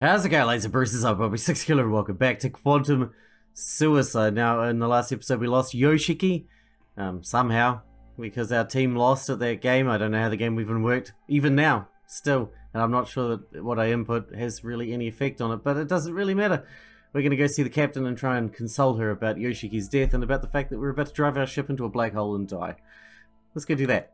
How's it going, Laser Bruises? I'm Bobby Sixkilla and welcome back to Quantum Suicide. Now, in the last episode, we lost Yoshiki, somehow, because our team lost at that game. I don't know how the game even worked, even now, still. And I'm not sure that what I input has really any effect on it, but it doesn't really matter. We're going to go see the captain and try and console her about Yoshiki's death and about the fact that we're about to drive our ship into a black hole and die. Let's go do that.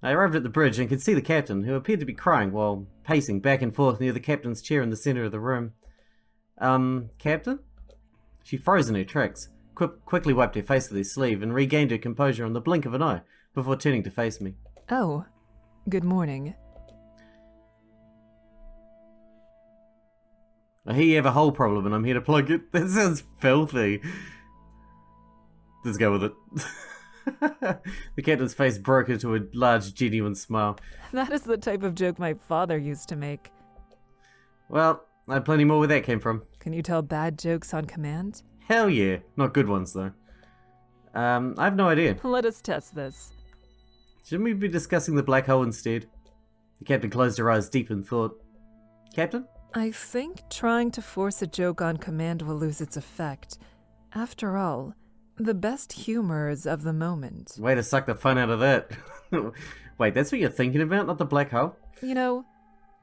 I arrived at the bridge and could see the captain, who appeared to be crying while pacing back and forth near the captain's chair in the center of the room. Captain? She froze in her tracks, quickly wiped her face with her sleeve, and regained her composure on the blink of an eye before turning to face me. Oh, good morning. I hear you have a hole problem and I'm here to plug it. That sounds filthy. Let's go with it. The captain's face broke into a large, genuine smile. That is the type of joke my father used to make. Well, I had plenty more where that came from. Can you tell bad jokes on command? Hell yeah. Not good ones, though. I have no idea. Let us test this. Shouldn't we be discussing the black hole instead? The captain closed her eyes deep in thought. Captain? I think trying to force a joke on command will lose its effect. After all, the best humor is of the moment. Way to suck the fun out of that. Wait, that's what you're thinking about, not the black hole? You know,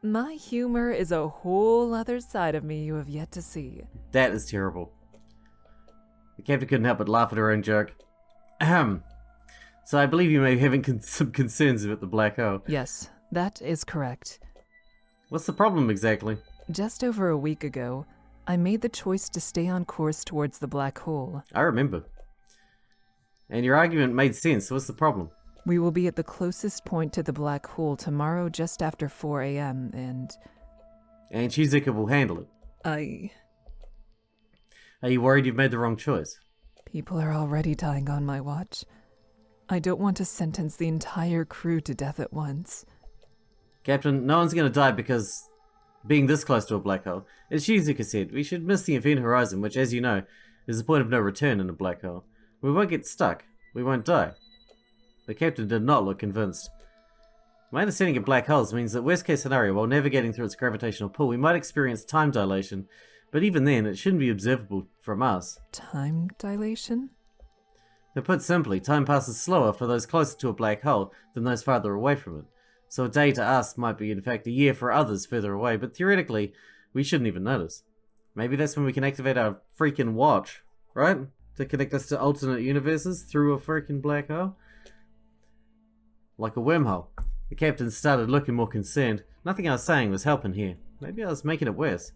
my humor is a whole other side of me you have yet to see. That is terrible. The captain couldn't help but laugh at her own joke. Ahem. So I believe you may be having some concerns about the black hole. Yes, that is correct. What's the problem exactly? Just over a week ago, I made the choice to stay on course towards the black hole. I remember. And your argument made sense. What's the problem? We will be at the closest point to the black hole tomorrow just after 4 a.m. And Sixkilla will handle it. Are you worried you've made the wrong choice? People are already dying on my watch. I don't want to sentence the entire crew to death at once. Captain, no one's going to die because being this close to a black hole. As Sixkilla said, we should miss the event horizon, which, as you know, is the point of no return in a black hole. We won't get stuck. We won't die. The captain did not look convinced. My understanding of black holes means that worst case scenario, while navigating through its gravitational pull, we might experience time dilation, but even then, it shouldn't be observable from us. Time dilation? To put simply, time passes slower for those closer to a black hole than those farther away from it. So a day to us might be in fact a year for others further away, but theoretically, we shouldn't even notice. Maybe that's when we can activate our freaking watch, right? To connect us to alternate universes through a freaking black hole? Like a wormhole. The captain started looking more concerned. Nothing I was saying was helping here. Maybe I was making it worse.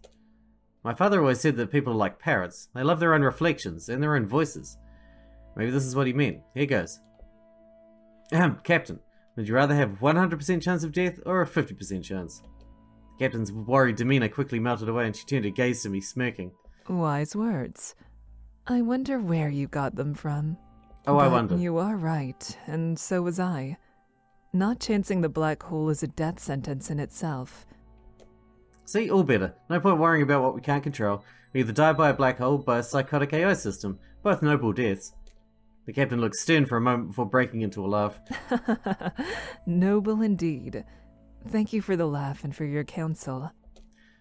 My father always said that people are like parrots. They love their own reflections and their own voices. Maybe this is what he meant. Here goes. Captain, would you rather have 100% chance of death or a 50% chance? The captain's worried demeanor quickly melted away and she turned her gaze to me, smirking. Wise words. I wonder where you got them from. Oh, but I wonder. You are right, and so was I. Not chancing the black hole is a death sentence in itself. See, all better. No point worrying about what we can't control. We either die by a black hole or by a psychotic AI system. Both noble deaths. The captain looked stern for a moment before breaking into a laugh. Noble indeed. Thank you for the laugh and for your counsel.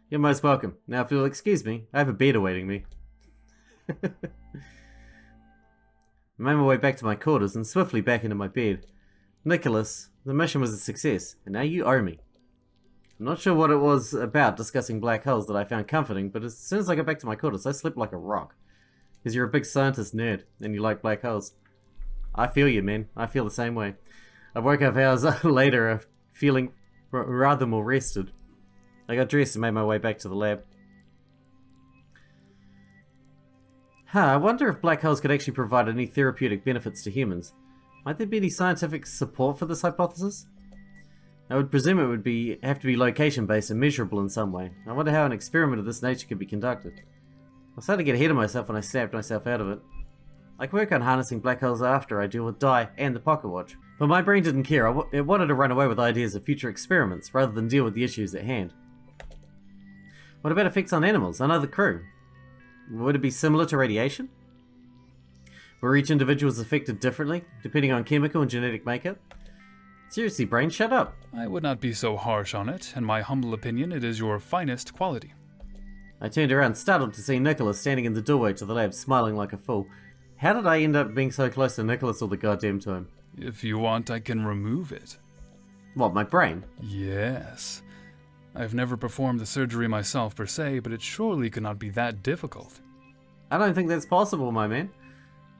You're most welcome. Now, if you'll excuse me, I have a bed awaiting me. I made my way back to my quarters and swiftly back into my bed. Nicholas, the mission was a success, and now you owe me. I'm not sure what it was about discussing black holes that I found comforting, but as soon as I got back to my quarters, I slept like a rock. Because you're a big scientist nerd, and you like black holes. I feel you, man. I feel the same way. I woke up hours later feeling rather more rested. I got dressed and made my way back to the lab. I wonder if black holes could actually provide any therapeutic benefits to humans. Might there be any scientific support for this hypothesis? I would presume it would have to be location-based and measurable in some way. I wonder how an experiment of this nature could be conducted. I started to get ahead of myself when I snapped myself out of it. I can work on harnessing black holes after I deal with Die and the pocket watch. But my brain didn't care. It wanted to run away with ideas of future experiments rather than deal with the issues at hand. What about effects on animals, on other crew? Would it be similar to radiation? Were each individuals affected differently, depending on chemical and genetic makeup? Seriously, brain, shut up. I would not be so harsh on it. In my humble opinion, it is your finest quality. I turned around, startled to see Nicholas standing in the doorway to the lab, smiling like a fool. How did I end up being so close to Nicholas all the goddamn time? If you want, I can remove it. What, my brain? Yes. I've never performed the surgery myself per se, but it surely could not be that difficult. I don't think that's possible, my man.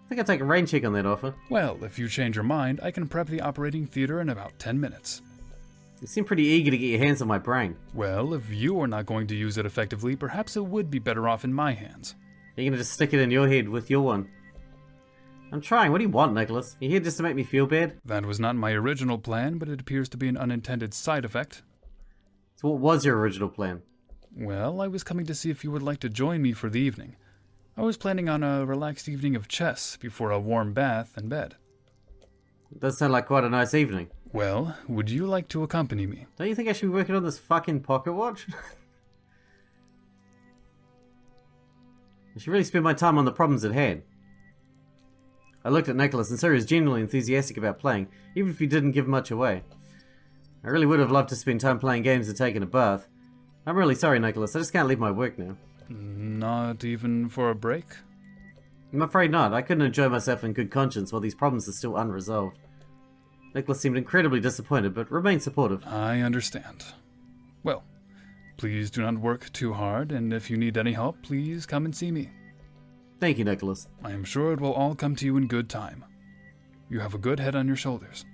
I think I'll take a rain check on that offer. Well, if you change your mind, I can prep the operating theater in about 10 minutes. You seem pretty eager to get your hands on my brain. Well, if you are not going to use it effectively, perhaps it would be better off in my hands. You're gonna just stick it in your head with your one. I'm trying. What do you want, Nicholas? You here just to make me feel bad? That was not my original plan, but it appears to be an unintended side effect. So what was your original plan? Well, I was coming to see if you would like to join me for the evening. I was planning on a relaxed evening of chess before a warm bath and bed. It does sound like quite a nice evening. Well, would you like to accompany me? Don't you think I should be working on this fucking pocket watch? I should really spend my time on the problems at hand. I looked at Nicholas and saw he was genuinely enthusiastic about playing, even if he didn't give much away. I really would have loved to spend time playing games and taking a bath. I'm really sorry, Nicholas. I just can't leave my work now. Not even for a break? I'm afraid not. I couldn't enjoy myself in good conscience while these problems are still unresolved. Nicholas seemed incredibly disappointed, but remained supportive. I understand. Well, please do not work too hard, and if you need any help, please come and see me. Thank you, Nicholas. I am sure it will all come to you in good time. You have a good head on your shoulders.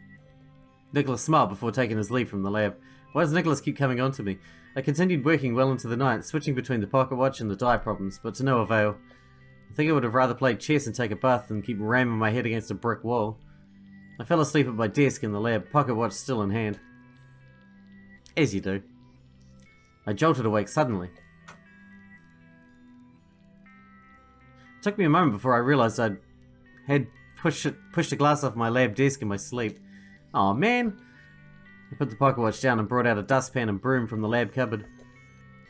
Nicholas smiled before taking his leave from the lab. Why does Nicholas keep coming on to me? I continued working well into the night, switching between the pocket watch and the die problems, but to no avail. I think I would have rather played chess and take a bath than keep ramming my head against a brick wall. I fell asleep at my desk in the lab, pocket watch still in hand. As you do. I jolted awake suddenly. It took me a moment before I realized I had pushed a glass off my lab desk in my sleep. Aw, man! I put the pocket watch down and brought out a dustpan and broom from the lab cupboard.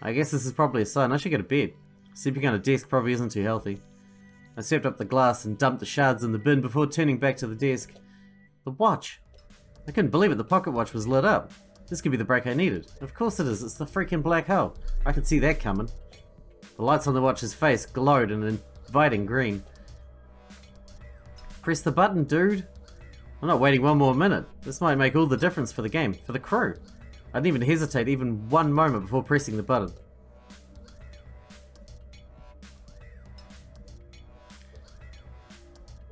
I guess this is probably a sign I should go to bed. Sleeping on a desk probably isn't too healthy. I swept up the glass and dumped the shards in the bin before turning back to the desk. The watch! I couldn't believe it, the pocket watch was lit up. This could be the break I needed. Of course it is, it's the freaking black hole. I could see that coming. The lights on the watch's face glowed an inviting green. Press the button, dude! I'm not waiting one more minute. This might make all the difference for the game, for the crew. I didn't even hesitate even one moment before pressing the button.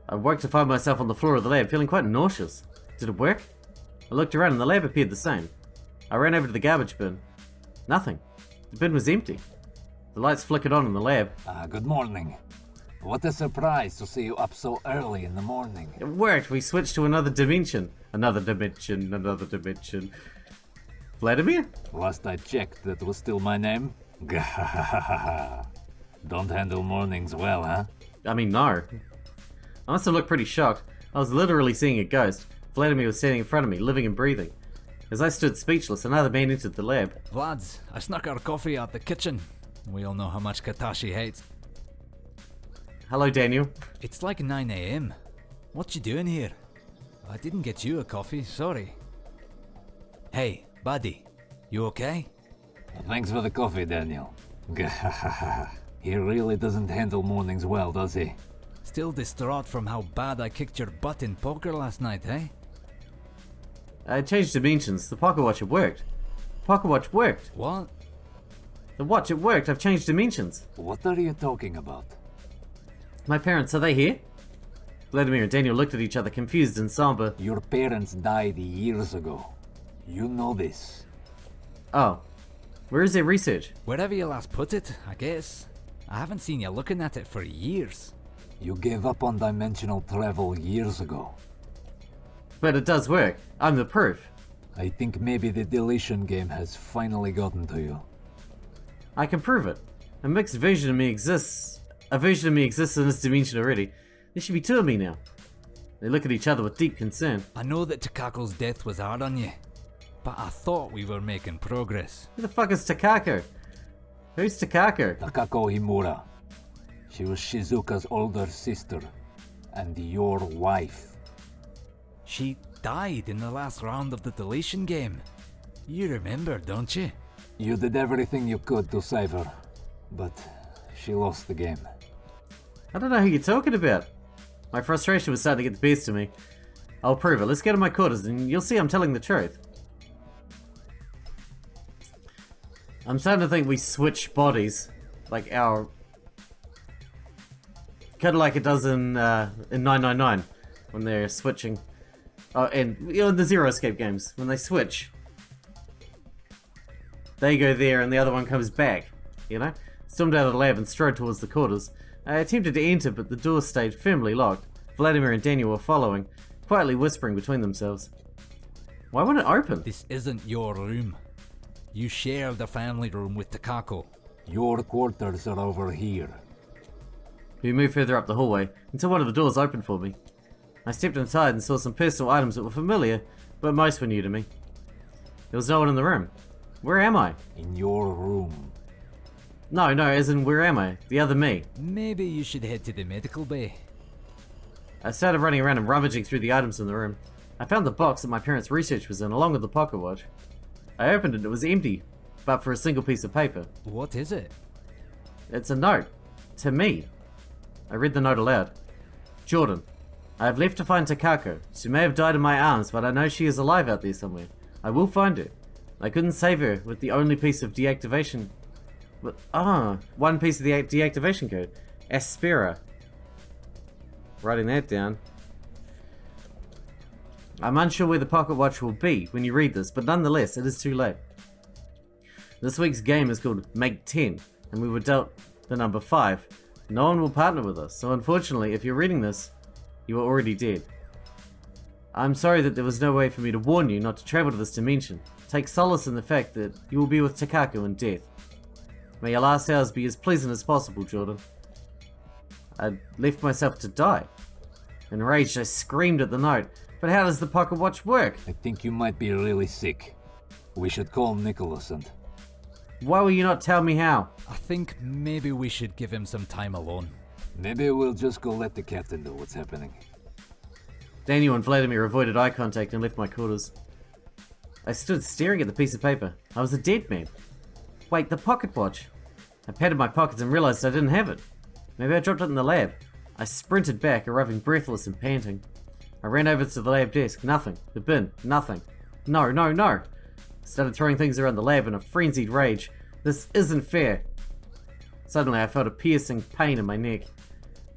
I woke to find myself on the floor of the lab, feeling quite nauseous. Did it work? I looked around and the lab appeared the same. I ran over to the garbage bin. Nothing. The bin was empty. The lights flickered on in the lab. Good morning. What a surprise to see you up so early in the morning. It worked. We switched to another dimension. Another dimension, another dimension. Vladimir? Last I checked, that was still my name. Don't handle mornings well, huh? I mean, no. I must have looked pretty shocked. I was literally seeing a ghost. Vladimir was standing in front of me, living and breathing. As I stood speechless, another man entered the lab. Lads, I snuck our coffee out the kitchen. We all know how much Katashi hates. Hello, Daniel. It's like 9 AM. What you doing here? I didn't get you a coffee, sorry. Hey, buddy, you okay? Thanks for the coffee, Daniel. He really doesn't handle mornings well, does he? Still distraught from how bad I kicked your butt in poker last night, eh? I changed dimensions. The pocket watch, it worked. Pocket watch worked. What? The watch, it worked. I've changed dimensions. What are you talking about? My parents, are they here? Vladimir and Daniel looked at each other, confused and somber. Your parents died years ago. You know this. Oh. Where is their research? Wherever you last put it, I guess. I haven't seen you looking at it for years. You gave up on dimensional travel years ago. But it does work. I'm the proof. I think maybe the Deletion Game has finally gotten to you. I can prove it. A mixed version of me exists. A version of me exists in this dimension already. There should be two of me now. They look at each other with deep concern. I know that Takako's death was hard on you, but I thought we were making progress. Who the fuck is Takako? Who's Takako? Takako Himura. She was Shizuka's older sister, and your wife. She died in the last round of the Deletion Game. You remember, don't you? You did everything you could to save her, but she lost the game. I don't know who you're talking about. My frustration was starting to get the best of me. I'll prove it. Let's go to my quarters and you'll see I'm telling the truth. I'm starting to think we switch bodies. Like our... Kind of like it does in 999. When they're switching. Oh, and in the Zero Escape games. When they switch. They go there and the other one comes back. You know? Stormed out of the lab and strode towards the quarters. I attempted to enter, but the door stayed firmly locked. Vladimir and Daniel were following, quietly whispering between themselves. Why wouldn't it open? This isn't your room. You share the family room with Takako. Your quarters are over here. We moved further up the hallway, until one of the doors opened for me. I stepped inside and saw some personal items that were familiar, but most were new to me. There was no one in the room. Where am I? In your room. No, as in where am I? The other me. Maybe you should head to the medical bay. I started running around and rummaging through the items in the room. I found the box that my parents' research was in, along with the pocket watch. I opened it and it was empty, but for a single piece of paper. What is it? It's a note. To me. I read the note aloud. Jordan, I have left to find Takako. She may have died in my arms, but I know she is alive out there somewhere. I will find her. I couldn't save her with the only piece of deactivation. But, one piece of the deactivation code. Aspera. Writing that down. I'm unsure where the pocket watch will be when you read this, but nonetheless, it is too late. This week's game is called Make 10, and we were dealt the number 5. No one will partner with us, so unfortunately, if you're reading this, you are already dead. I'm sorry that there was no way for me to warn you not to travel to this dimension. Take solace in the fact that you will be with Takako in death. May your last hours be as pleasant as possible, Jordan. I left myself to die. Enraged, I screamed at the note. But how does the pocket watch work? I think you might be really sick. We should call Nicholas and... Why will you not tell me how? I think maybe we should give him some time alone. Maybe we'll just go let the captain know what's happening. Daniel and Vladimir avoided eye contact and left my quarters. I stood staring at the piece of paper. I was a dead man. Wait, the pocket watch. I patted my pockets and realized I didn't have it. Maybe I dropped it in the lab. I sprinted back, arriving breathless and panting. I ran over to the lab desk. Nothing. The bin. Nothing. No. I started throwing things around the lab in a frenzied rage. This isn't fair. Suddenly, I felt a piercing pain in my neck.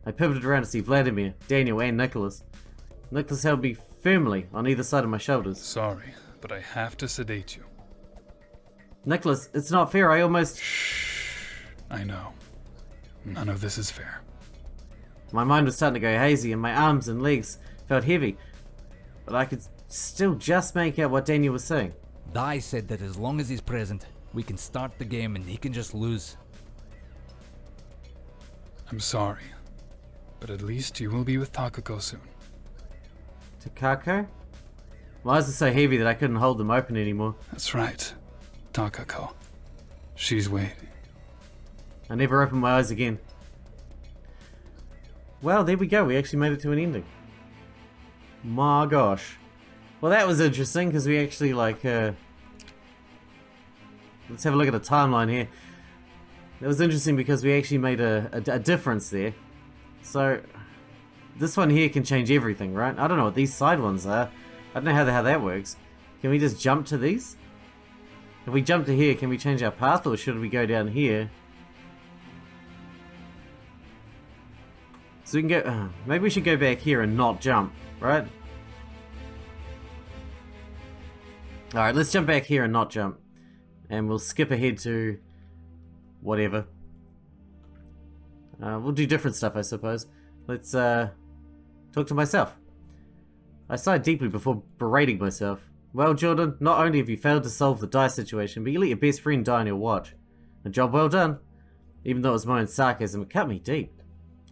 I pivoted around to see Vladimir, Daniel, and Nicholas. Nicholas held me firmly on either side of my shoulders. Sorry, but I have to sedate you. Nicholas, it's not fair. I almost... Shh. I know. None of this is fair. My mind was starting to go hazy and my arms and legs felt heavy. But I could still just make out what Daniel was saying. Dai said that as long as he's present, we can start the game and he can just lose. I'm sorry, but at least you will be with Takako soon. Takako? My eyes are so heavy that I couldn't hold them open anymore. That's right. Takako. She's waiting. I never opened my eyes again. Well, there we go. We actually made it to an ending. My gosh. Well, that was interesting because we actually, let's have a look at the timeline here. That was interesting because we actually made a difference there. So, this one here can change everything, right? I don't know what these side ones are. I don't know how that works. Can we just jump to these? If we jump to here, can we change our path or should we go down here? So we can go... maybe we should go back here and not jump, right? Alright, let's jump back here and not jump. And we'll skip ahead to... whatever. We'll do different stuff, I suppose. Let's talk to myself. I sighed deeply before berating myself. Well, Jordan, not only have you failed to solve the die situation, but you let your best friend die on your watch. A job well done. Even though it was my own sarcasm, it cut me deep.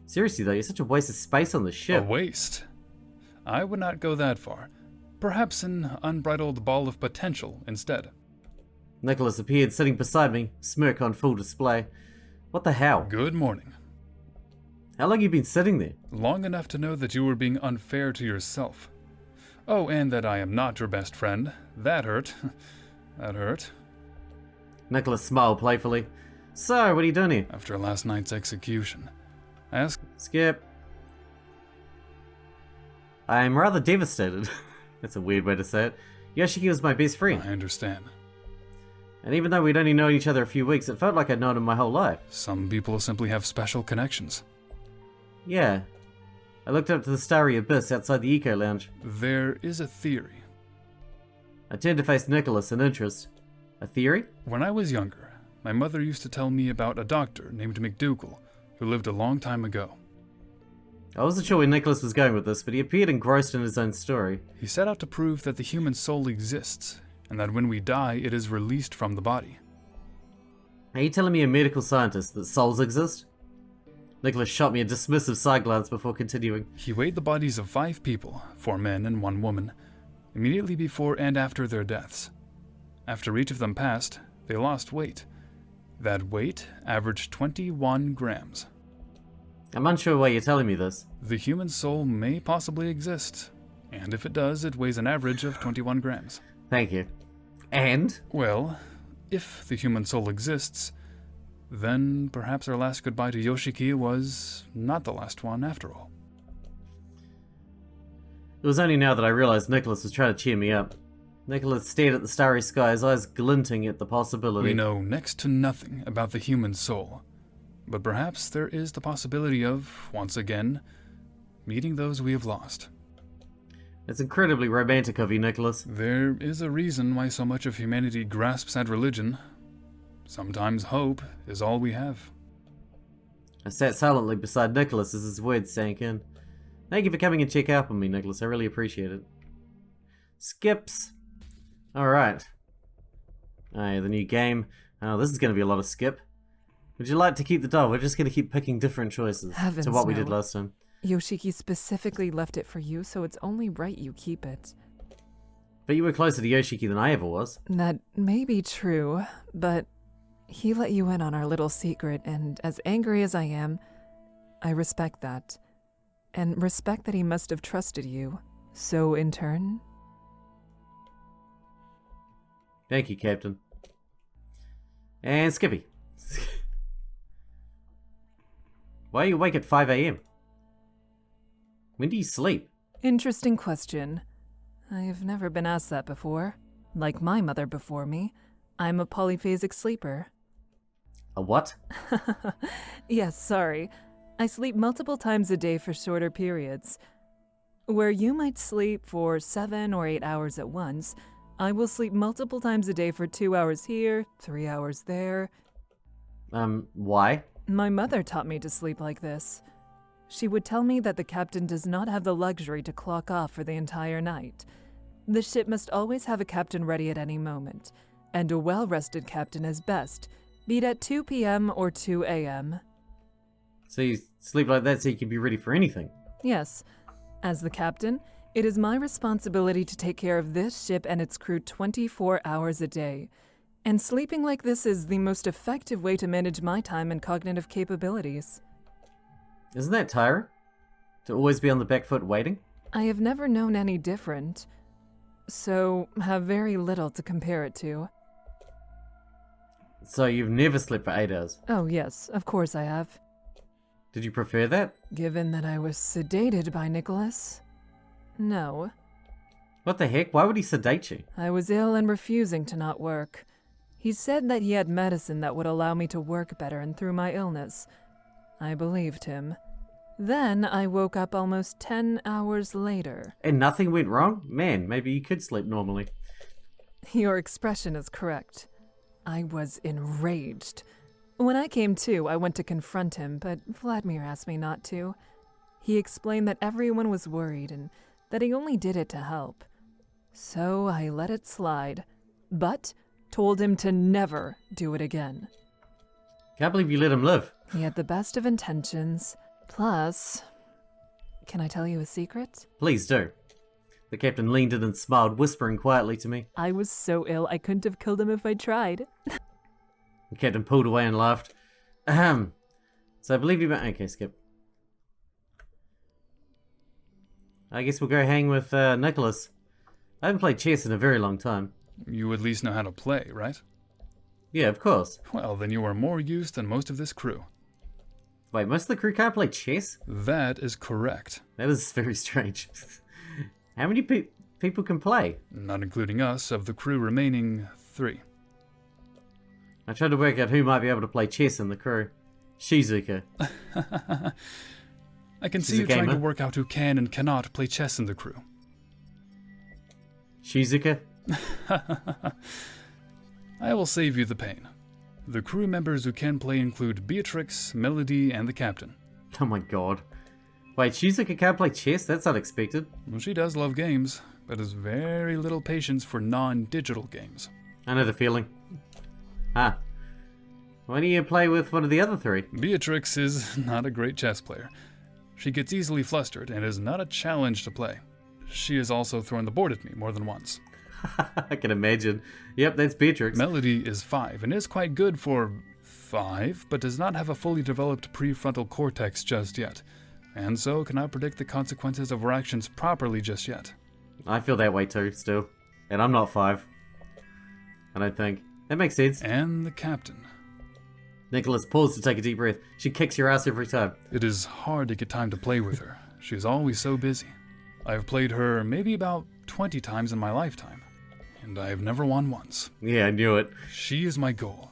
Seriously though, you're such a waste of space on the ship. A waste? I would not go that far. Perhaps an unbridled ball of potential instead. Nicholas appeared sitting beside me, smirk on full display. What the hell? Good morning. How long have you been sitting there? Long enough to know that you were being unfair to yourself. Oh, and that I am not your best friend. That hurt. That hurt. Nicholas smiled playfully. So, what are you doing here? After last night's execution, I asked... Skip. I'm rather devastated. That's a weird way to say it. Yoshiki was my best friend. I understand. And even though we'd only known each other a few weeks, it felt like I'd known him my whole life. Some people simply have special connections. Yeah. I looked up to the starry abyss outside the Eco Lounge. There is a theory. I turned to face Nicholas in interest. A theory? When I was younger, my mother used to tell me about a doctor named McDougal who lived a long time ago. I wasn't sure where Nicholas was going with this, but he appeared engrossed in his own story. He set out to prove that the human soul exists, and that when we die, it is released from the body. Are you telling me, a medical scientist, that souls exist? Nicholas shot me a dismissive side glance before continuing. He weighed the bodies of 5 people, 4 men and 1 woman, immediately before and after their deaths. After each of them passed, they lost weight. That weight averaged 21 grams. I'm unsure why you're telling me this. The human soul may possibly exist, and if it does, it weighs an average of 21 grams. Thank you. And? Well, if the human soul exists, then perhaps our last goodbye to Yoshiki was not the last one after all. It was only now that I realized Nicholas was trying to cheer me up. Nicholas stared at the starry sky, his eyes glinting at the possibility. We know next to nothing about the human soul, but perhaps there is the possibility of, once again, meeting those we have lost. It's incredibly romantic of you, Nicholas. There is a reason why so much of humanity grasps at religion. Sometimes hope is all we have. I sat silently beside Nicholas as his words sank in. Thank you for coming and check up on me, Nicholas. I really appreciate it. Skips. Alright. The new game. Oh, this is going to be a lot of skip. Would you like to keep the doll? We're just going to keep picking different choices Heavens, to what we no. did last time. Yoshiki specifically left it for you, so it's only right you keep it. But you were closer to Yoshiki than I ever was. That may be true, but he let you in on our little secret, and as angry as I am, I respect that. And respect that he must have trusted you. So, in turn... Thank you, Captain. And Skippy. Why are you awake at 5 a.m.? When do you sleep? Interesting question. I've never been asked that before. Like my mother before me, I'm a polyphasic sleeper. A what? Yes, sorry. I sleep multiple times a day for shorter periods. Where you might sleep for 7 or 8 hours at once, I will sleep multiple times a day for 2 hours here, 3 hours there. Why? My mother taught me to sleep like this. She would tell me that the captain does not have the luxury to clock off for the entire night. The ship must always have a captain ready at any moment, and a well-rested captain is best, be it at 2 p.m. or 2 a.m. So you sleep like that so you can be ready for anything? Yes. As the captain, it is my responsibility to take care of this ship and its crew 24 hours a day. And sleeping like this is the most effective way to manage my time and cognitive capabilities. Isn't that tiring? To always be on the back foot waiting? I have never known any different, so have very little to compare it to. So you've never slept for 8 hours? Oh yes, of course I have. Did you prefer that? Given that I was sedated by Nicholas? No. What the heck? Why would he sedate you? I was ill and refusing to not work. He said that he had medicine that would allow me to work better and through my illness. I believed him. Then I woke up almost 10 hours later. And nothing went wrong? Man, maybe you could sleep normally. Your expression is correct. I was enraged. When I came to, I went to confront him, but Vladimir asked me not to. He explained that everyone was worried and that he only did it to help. So I let it slide, but told him to never do it again. Can't believe you let him live. He had the best of intentions. Plus, can I tell you a secret? Please do. The captain leaned in and smiled, whispering quietly to me. I was so ill I couldn't have killed him if I tried. The captain pulled away and laughed. Ahem. So I believe you... Okay, skip. I guess we'll go hang with Nicholas. I haven't played chess in a very long time. You at least know how to play, right? Yeah, of course. Well, then you are more used than most of this crew. Wait, most of the crew can't play chess? That is correct. That is very strange. How many people can play? Not including us, of the crew remaining 3. I tried to work out who might be able to play chess in the crew. Shizuka. I can She's see a you trying to gamer. work out who can and cannot play chess in the crew. Shizuka? I will save you the pain. The crew members who can play include Beatrix, Melody, and the captain. Oh my god. Wait, Shizuka can't play chess? That's unexpected. Well, she does love games, but has very little patience for non-digital games. I know the feeling. Ah. Why don't you play with one of the other 3? Beatrix is not a great chess player. She gets easily flustered and is not a challenge to play. She has also thrown the board at me more than once. I can imagine. Yep, that's Beatrix. Melody is 5 and is quite good for 5, but does not have a fully developed prefrontal cortex just yet, and so cannot predict the consequences of her actions properly just yet. I feel that way too, still. And I'm not 5. I don't think. That makes sense. And the captain. Nicholas paused to take a deep breath. She kicks your ass every time. It is hard to get time to play with her. She is always so busy. I've played her maybe about 20 times in my lifetime, and I have never won once. Yeah, I knew it. She is my goal.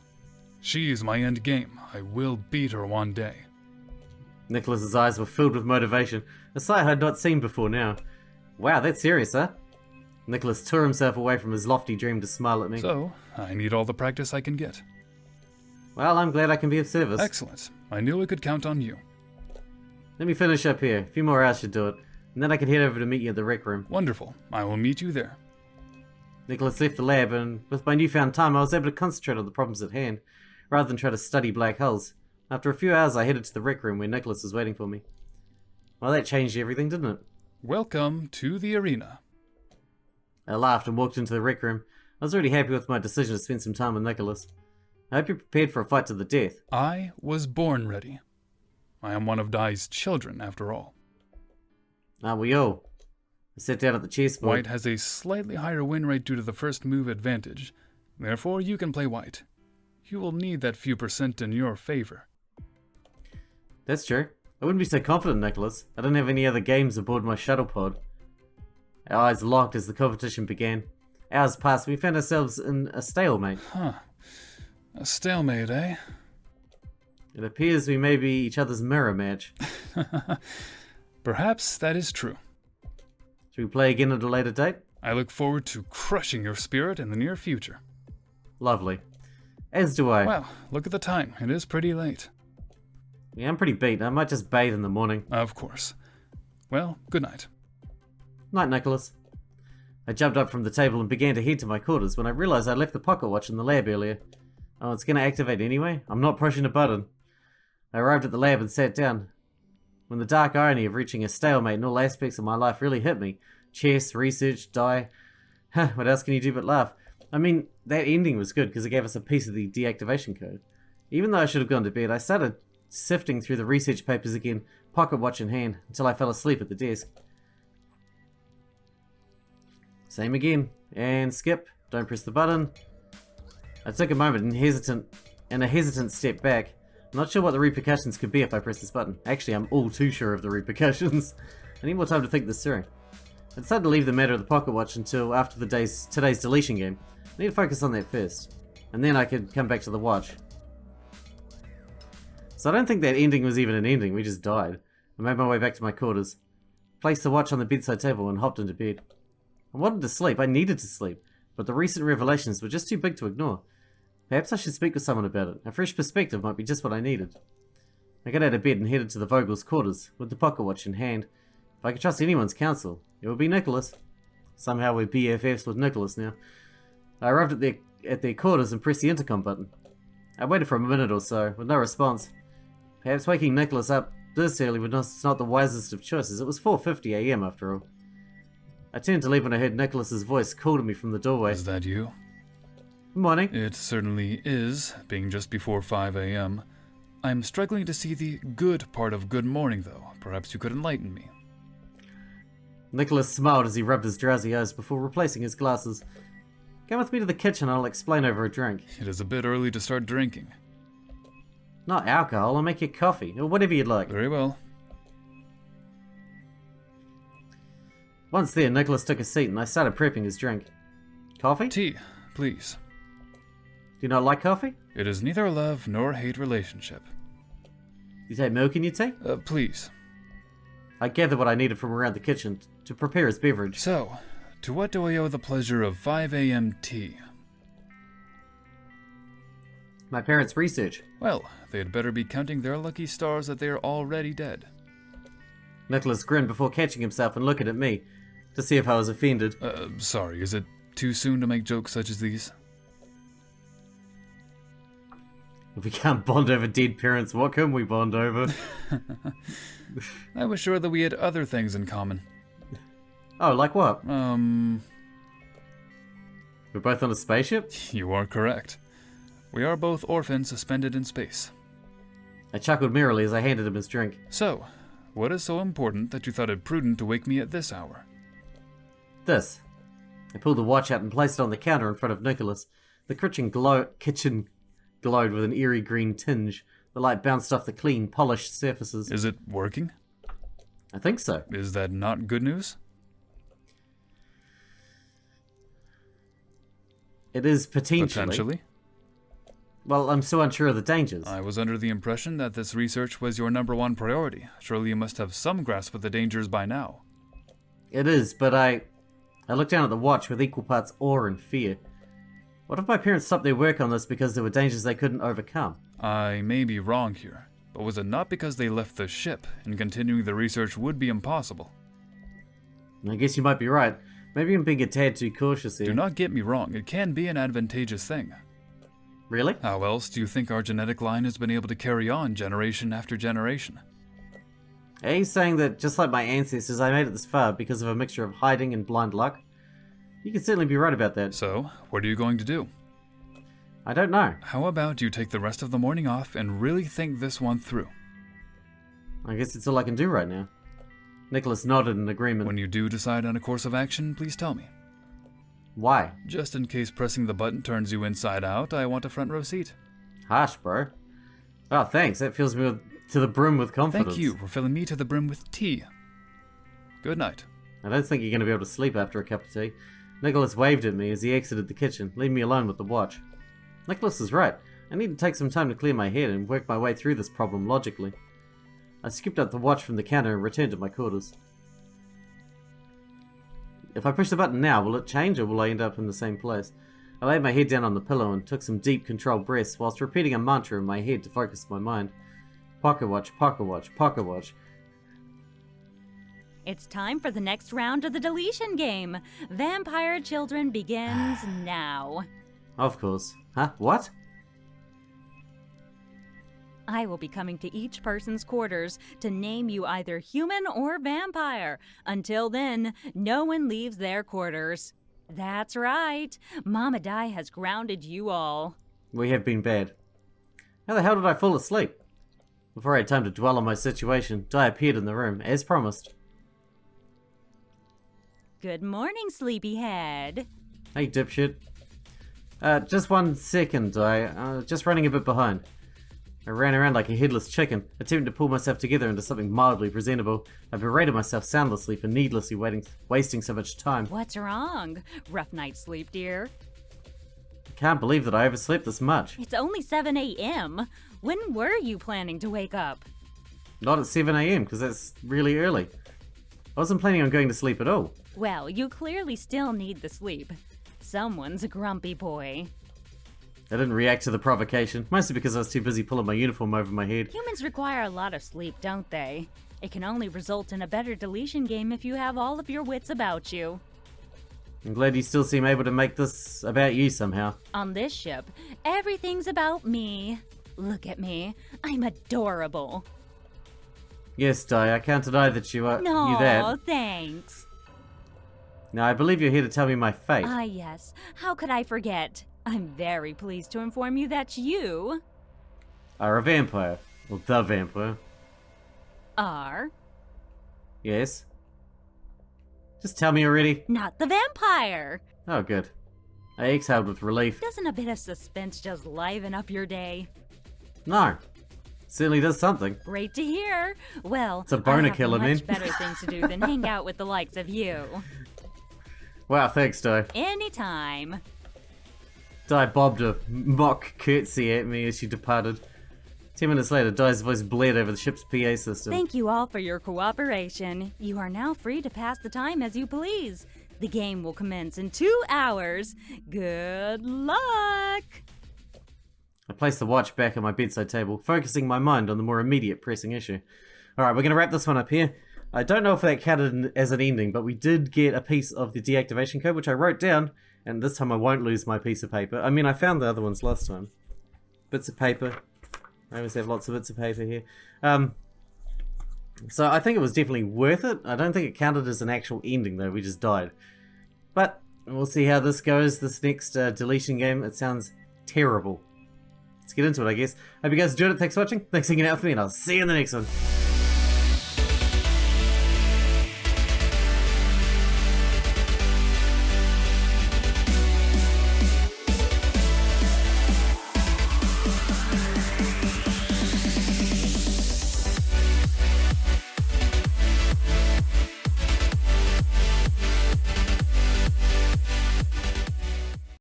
She is my end game. I will beat her one day. Nicholas's eyes were filled with motivation, a sight I had not seen before now. Wow, that's serious, huh? Nicholas tore himself away from his lofty dream to smile at me. So, I need all the practice I can get. Well, I'm glad I can be of service. Excellent. I knew I could count on you. Let me finish up here. A few more hours should do it. And then I can head over to meet you at the rec room. Wonderful. I will meet you there. Nicholas left the lab, and with my newfound time, I was able to concentrate on the problems at hand, rather than try to study black holes. After a few hours, I headed to the rec room where Nicholas was waiting for me. Well, that changed everything, didn't it? Welcome to the arena. I laughed and walked into the rec room. I was already happy with my decision to spend some time with Nicholas. I hope you're prepared for a fight to the death. I was born ready. I am one of Dai's children, after all. Aren't we all? I sat down at the chessboard. White has a slightly higher win rate due to the first move advantage. Therefore, you can play white. You will need that few percent in your favor. That's true. I wouldn't be so confident, Nicholas. I don't have any other games aboard my shuttle pod. Our eyes locked as the competition began. Hours passed, we found ourselves in a stalemate. Huh. A stalemate, eh? It appears we may be each other's mirror match. Perhaps that is true. Should we play again at a later date? I look forward to crushing your spirit in the near future. Lovely. As do I. Well, look at the time. It is pretty late. Yeah, I'm pretty beat. I might just bathe in the morning. Of course. Well, good night. Night, Nicholas. I jumped up from the table and began to head to my quarters when I realized I'd left the pocket watch in the lab earlier. Oh, it's going to activate anyway? I'm not pushing a button. I arrived at the lab and sat down. When the dark irony of reaching a stalemate in all aspects of my life really hit me. Chess, research, die. What else can you do but laugh? I mean, that ending was good because it gave us a piece of the deactivation code. Even though I should have gone to bed, I started sifting through the research papers again, pocket watch in hand, until I fell asleep at the desk. Same again. And skip. Don't press the button. I took a moment and a hesitant step back. I'm not sure what the repercussions could be if I press this button. Actually, I'm all too sure of the repercussions. I need more time to think this through. I decided to leave the matter of the pocket watch until after today's deletion game. I need to focus on that first. And then I could come back to the watch. So I don't think that ending was even an ending, we just died. I made my way back to my quarters. Placed the watch on the bedside table and hopped into bed. I wanted to sleep, I needed to sleep. But the recent revelations were just too big to ignore. Perhaps I should speak with someone about it. A fresh perspective might be just what I needed. I got out of bed and headed to the Vogel's quarters, with the pocket watch in hand. If I could trust anyone's counsel, it would be Nicholas. Somehow we're BFFs with Nicholas now. I arrived at their quarters and pressed the intercom button. I waited for a minute or so, with no response. Perhaps waking Nicholas up this early was not the wisest of choices. It was 4:50 AM after all. I turned to leave when I heard Nicholas's voice call to me from the doorway. Is that you? Good morning. It certainly is, being just before 5 a.m. I'm struggling to see the good part of good morning, though. Perhaps you could enlighten me. Nicholas smiled as he rubbed his drowsy eyes before replacing his glasses. Come with me to the kitchen and I'll explain over a drink. It is a bit early to start drinking. Not alcohol, I'll make you coffee, or whatever you'd like. Very well. Once there, Nicholas took a seat and I started prepping his drink. Coffee? Tea, please. Do you not like coffee? It is neither a love nor hate relationship. You take milk in your tea? Please. I gathered what I needed from around the kitchen to prepare his beverage. So, to what do I owe the pleasure of 5 a.m. tea? My parents' research. Well, they had better be counting their lucky stars that they are already dead. Nicholas grinned before catching himself and looking at me to see if I was offended. Sorry, is it too soon to make jokes such as these? If we can't bond over dead parents, what can we bond over? I was sure that we had other things in common. Oh, like what? We're both on a spaceship? You are correct. We are both orphans suspended in space. I chuckled merrily as I handed him his drink. So, what is so important that you thought it prudent to wake me at this hour? This. I pulled the watch out and placed it on the counter in front of Nicholas. The kitchen glowed with an eerie green tinge. The light bounced off the clean, polished surfaces. Is it working? I think so. Is that not good news? It is potentially. Potentially? Well, I'm so unsure of the dangers. I was under the impression that this research was your #1 priority. Surely you must have some grasp of the dangers by now. It is, but I looked down at the watch with equal parts awe and fear. What if my parents stopped their work on this because there were dangers they couldn't overcome? I may be wrong here, but was it not because they left the ship, and continuing the research would be impossible? I guess you might be right. Maybe I'm being a tad too cautious here. Do not get me wrong, it can be an advantageous thing. Really? How else do you think our genetic line has been able to carry on generation after generation? Are you saying that, just like my ancestors, I made it this far because of a mixture of hiding and blind luck? You can certainly be right about that. So, what are you going to do? I don't know. How about you take the rest of the morning off and really think this one through? I guess it's all I can do right now. Nicholas nodded in agreement. When you do decide on a course of action, please tell me. Why? Just in case pressing the button turns you inside out, I want a front row seat. Harsh, bro. Oh, thanks. That fills me to the brim with confidence. Thank you for filling me to the brim with tea. Good night. I don't think you're going to be able to sleep after a cup of tea. Nicholas waved at me as he exited the kitchen, leaving me alone with the watch. Nicholas is right. I need to take some time to clear my head and work my way through this problem logically. I scooped up the watch from the counter and returned to my quarters. If I push the button now, will it change or will I end up in the same place? I laid my head down on the pillow and took some deep, controlled breaths whilst repeating a mantra in my head to focus my mind. Pocket watch, pocket watch, pocket watch. It's time for the next round of the Deletion Game. Vampire Children begins now. Of course. Huh? What? I will be coming to each person's quarters to name you either human or vampire. Until then, no one leaves their quarters. That's right. Mama Di has grounded you all. We have been bad. How the hell did I fall asleep? Before I had time to dwell on my situation, Di appeared in the room, as promised. Good morning, sleepyhead. Hey, dipshit. Just 1 second, Di. Just running a bit behind. I ran around like a headless chicken, attempting to pull myself together into something mildly presentable. I berated myself soundlessly for needlessly wasting so much time. What's wrong? Rough night's sleep, dear? I can't believe that I overslept this much. It's only 7 a.m. When were you planning to wake up? Not at 7 a.m, because that's really early. I wasn't planning on going to sleep at all. Well, you clearly still need the sleep. Someone's a grumpy boy. I didn't react to the provocation, mostly because I was too busy pulling my uniform over my head. Humans require a lot of sleep, don't they? It can only result in a better deletion game if you have all of your wits about you. I'm glad you still seem able to make this about you somehow. On this ship, everything's about me. Look at me. I'm adorable. Yes, Di, I can't deny that you are No, you that. thanks. Now, I believe you're here to tell me my fate. Ah, yes. How could I forget? I'm very pleased to inform you that you Are a vampire. Well, the vampire. are Yes. Just tell me already. Not the vampire. Oh, good. I exhaled with relief. Doesn't a bit of suspense just liven up your day? No. Certainly does something. Great to hear. Well, It's a boner I have killer, much man. better things to do than hang out with the likes of you. Wow, thanks, Di. Anytime. Di bobbed a mock curtsy at me as she departed. 10 minutes later, Di's voice blared over the ship's PA system. Thank you all for your cooperation. You are now free to pass the time as you please. The game will commence in 2 hours. Good luck! I placed the watch back on my bedside table, focusing my mind on the more immediate pressing issue. Alright, we're going to wrap this one up here. I don't know if that counted as an ending, but we did get a piece of the deactivation code, which I wrote down, and this time I won't lose my piece of paper. I mean, I found the other ones last time. Bits of paper. I always have lots of bits of paper here. So I think it was definitely worth it. I don't think it counted as an actual ending, though. We just died. But we'll see how this goes, this next deletion game. It sounds terrible. Let's get into it, I guess. Hope you guys enjoyed it. Thanks for watching. Thanks for hanging out with me, and I'll see you in the next one.